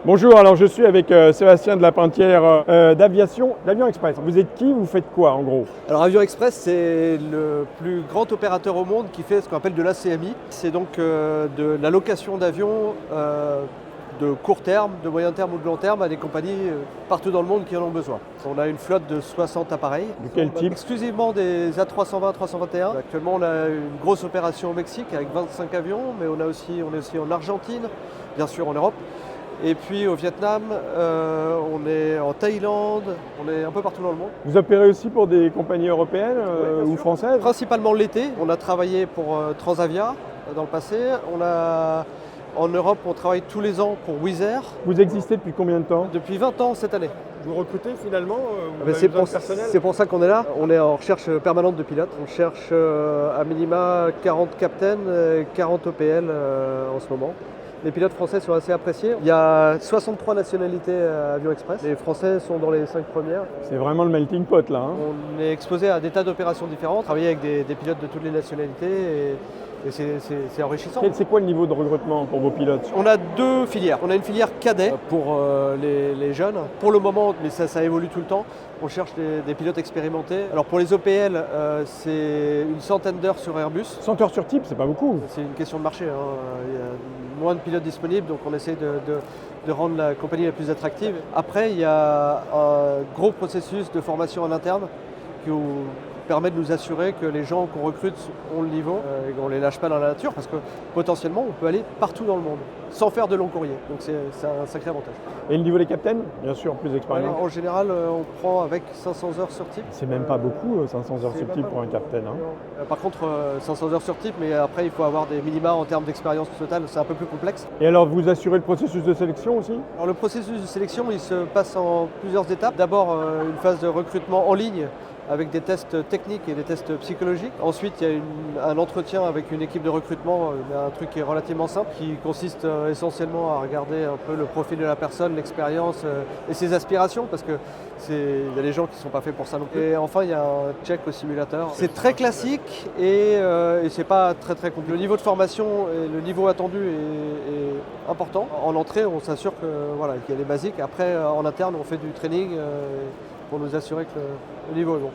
Bonjour, alors je suis avec Sébastien de la Pentière d'Aviation Express. Vous êtes qui? Vous faites quoi en gros? Alors Avion Express, c'est le plus grand opérateur au monde qui fait ce qu'on appelle de l'ACMI. C'est donc de la location d'avions de court terme, de moyen terme ou de long terme à des compagnies partout dans le monde qui en ont besoin. On a une flotte de 60 appareils. De quel type? Exclusivement des A320, 321. Actuellement, on a une grosse opération au Mexique avec 25 avions, mais on est aussi en Argentine, bien sûr en Europe. Et puis au Vietnam, on est en Thaïlande, on est un peu partout dans le monde. Vous opérez aussi pour des compagnies européennes ou françaises? Principalement l'été, on a travaillé pour Transavia dans le passé. En Europe, on travaille tous les ans pour Wizz Air. Vous existez depuis combien de temps? Depuis 20 ans cette année. Vous recrutez finalement? C'est pour ça qu'on est là. On est en recherche permanente de pilotes. On cherche à minima 40 captains, 40 OPL en ce moment. Les pilotes français sont assez appréciés. Il y a 63 nationalités à Avion Express. Les Français sont dans les 5 premières. C'est vraiment le melting pot là. On est exposé à des tas d'opérations différentes, travailler avec des pilotes de toutes les nationalités et c'est enrichissant. C'est quoi le niveau de recrutement pour vos pilotes? On a deux filières. On a une filière cadet pour les jeunes. Pour le moment, mais ça évolue tout le temps, on cherche des pilotes expérimentés. Alors pour les OPL, c'est une centaine d'heures sur Airbus. 100 heures sur type, c'est pas beaucoup. C'est une question de marché. Il y a moins de pilotes disponibles, donc on essaie de rendre la compagnie la plus attractive. Après, il y a un gros processus de formation en interne qui permet de nous assurer que les gens qu'on recrute ont le niveau et qu'on ne les lâche pas dans la nature, parce que potentiellement on peut aller partout dans le monde sans faire de long courrier. Donc c'est un sacré avantage. Et le niveau des captains? Bien sûr, plus expérimenté. En général, on prend avec 500 heures sur type. C'est même pas beaucoup, 500 heures sur type pour un captain. Par contre, 500 heures sur type, mais après il faut avoir des minima en termes d'expérience totale, c'est un peu plus complexe. Et alors vous assurez le processus de sélection aussi? Alors, le processus de sélection, il se passe en plusieurs étapes. D'abord, une phase de recrutement en ligne avec des tests techniques et des tests psychologiques. Ensuite, il y a un entretien avec une équipe de recrutement, un truc qui est relativement simple, qui consiste essentiellement à regarder un peu le profil de la personne, l'expérience et ses aspirations, parce que il y a des gens qui ne sont pas faits pour ça non plus. Et enfin, il y a un check au simulateur. C'est très classique et c'est pas très très compliqué. Le niveau de formation et le niveau attendu est important. En entrée, on s'assure qu'il y a les basiques. Après, en interne, on fait du training pour nous assurer que le niveau est bon.